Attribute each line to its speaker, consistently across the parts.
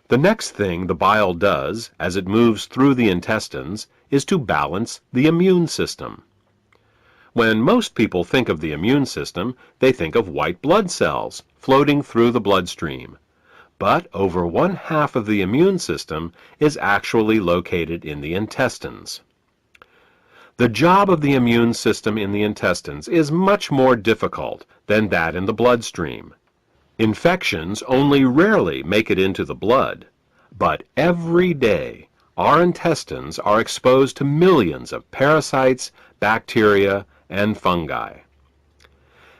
Speaker 1: The next thing the bile does as it moves through the intestines is to balance the immune system. When most people think of the immune system, they think of white blood cells floating through the bloodstream. But over 1/2 of the immune system is actually located in the intestines. The job of the immune system in the intestines is much more difficult than that in the bloodstream. Infections only rarely make it into the blood, but every day our intestines are exposed to millions of parasites, bacteria, and fungi.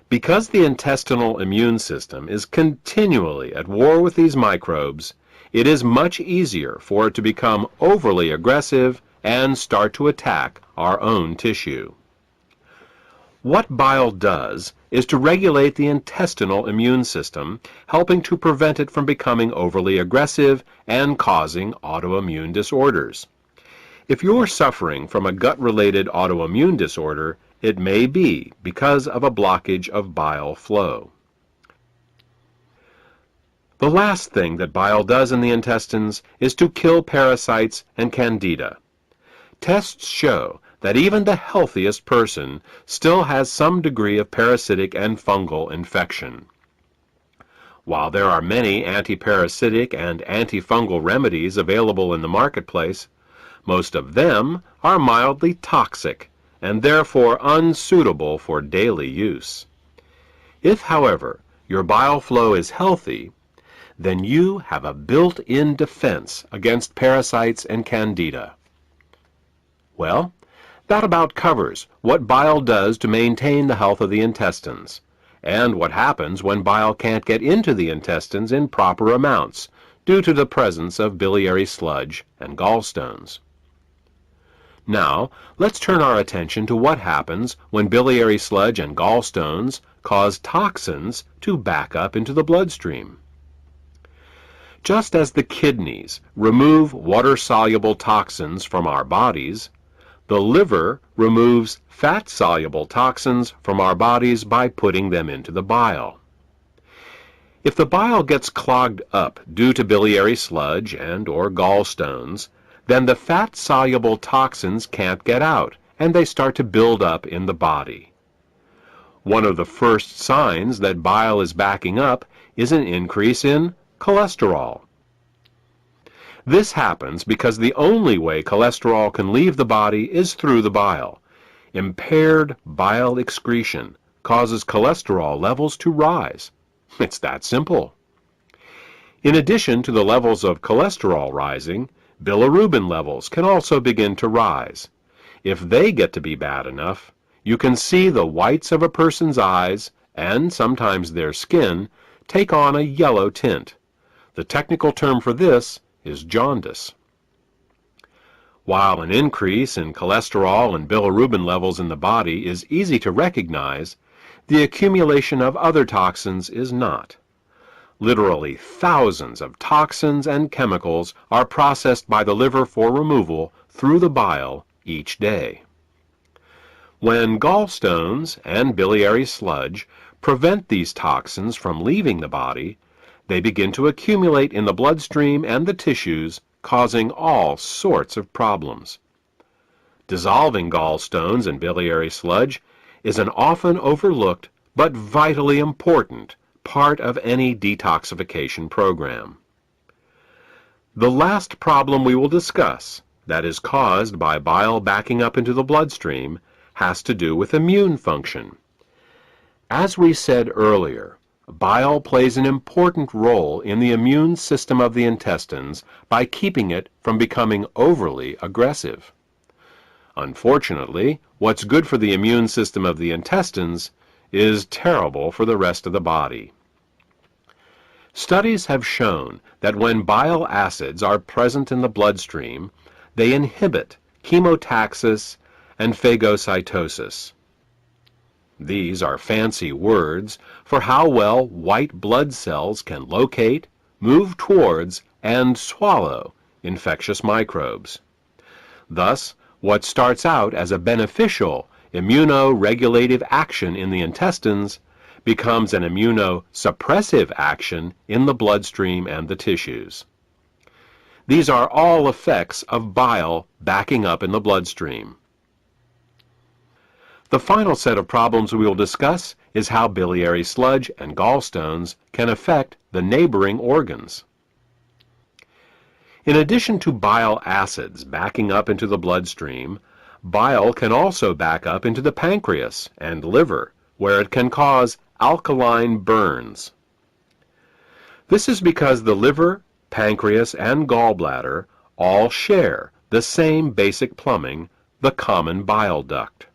Speaker 1: Because the intestinal immune system is continually at war with these microbes, it is much easier for it to become overly aggressive and start to attack our own tissue. What bile does is to regulate the intestinal immune system, helping to prevent it from becoming overly aggressive and causing autoimmune disorders. If you're suffering from a gut-related autoimmune disorder, it may be because of a blockage of bile flow. The last thing that bile does in the intestines is to kill parasites and candida. Tests show that even the healthiest person still has some degree of parasitic and fungal infection. While there are many antiparasitic and antifungal remedies available in the marketplace, most of them are mildly toxic and therefore unsuitable for daily use. If, however, your bile flow is healthy, then you have a built-in defense against parasites and candida. Well, that about covers what bile does to maintain the health of the intestines, and what happens when bile can't get into the intestines in proper amounts due to the presence of biliary sludge and gallstones. Now, let's turn our attention to what happens when biliary sludge and gallstones cause toxins to back up into the bloodstream. Just as the kidneys remove water-soluble toxins from our bodies, the liver removes fat-soluble toxins from our bodies by putting them into the bile. If the bile gets clogged up due to biliary sludge and/or gallstones, then the fat-soluble toxins can't get out, and they start to build up in the body. One of the first signs that bile is backing up is an increase in cholesterol. This happens because the only way cholesterol can leave the body is through the bile. Impaired bile excretion causes cholesterol levels to rise. It's that simple. In addition to the levels of cholesterol rising, bilirubin levels can also begin to rise. If they get to be bad enough, you can see the whites of a person's eyes, and sometimes their skin, take on a yellow tint. The technical term for this is jaundice. While an increase in cholesterol and bilirubin levels in the body is easy to recognize, the accumulation of other toxins is not. Literally thousands of toxins and chemicals are processed by the liver for removal through the bile each day. When gallstones and biliary sludge prevent these toxins from leaving the body, they begin to accumulate in the bloodstream and the tissues, causing all sorts of problems. Dissolving gallstones and biliary sludge is an often overlooked but vitally important part of any detoxification program. The last problem we will discuss, that is caused by bile backing up into the bloodstream, has to do with immune function. As we said earlier, bile plays an important role in the immune system of the intestines by keeping it from becoming overly aggressive. Unfortunately, what's good for the immune system of the intestines is terrible for the rest of the body. Studies have shown that when bile acids are present in the bloodstream, they inhibit chemotaxis and phagocytosis. These are fancy words for how well white blood cells can locate, move towards, and swallow infectious microbes. Thus, what starts out as a beneficial immunoregulative action in the intestines becomes an immunosuppressive action in the bloodstream and the tissues. These are all effects of bile backing up in the bloodstream. The final set of problems we will discuss is how biliary sludge and gallstones can affect the neighboring organs. In addition to bile acids backing up into the bloodstream, bile can also back up into the pancreas and liver, where it can cause alkaline burns. This is because the liver, pancreas, and gallbladder all share the same basic plumbing, the common bile duct.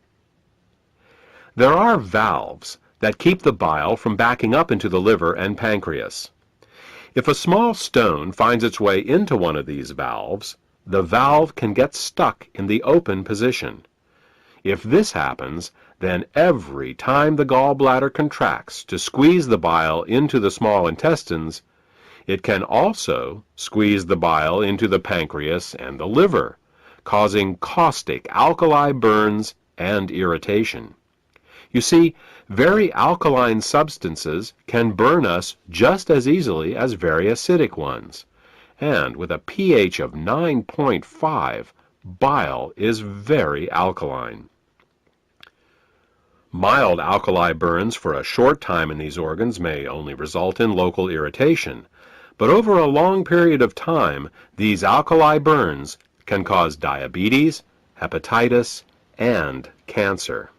Speaker 1: There are valves that keep the bile from backing up into the liver and pancreas. If a small stone finds its way into one of these valves, the valve can get stuck in the open position. If this happens, then every time the gallbladder contracts to squeeze the bile into the small intestines, it can also squeeze the bile into the pancreas and the liver, causing caustic alkali burns and irritation. You see, very alkaline substances can burn us just as easily as very acidic ones. And with a pH of 9.5, bile is very alkaline. Mild alkali burns for a short time in these organs may only result in local irritation, but over a long period of time, these alkali burns can cause diabetes, hepatitis, and cancer.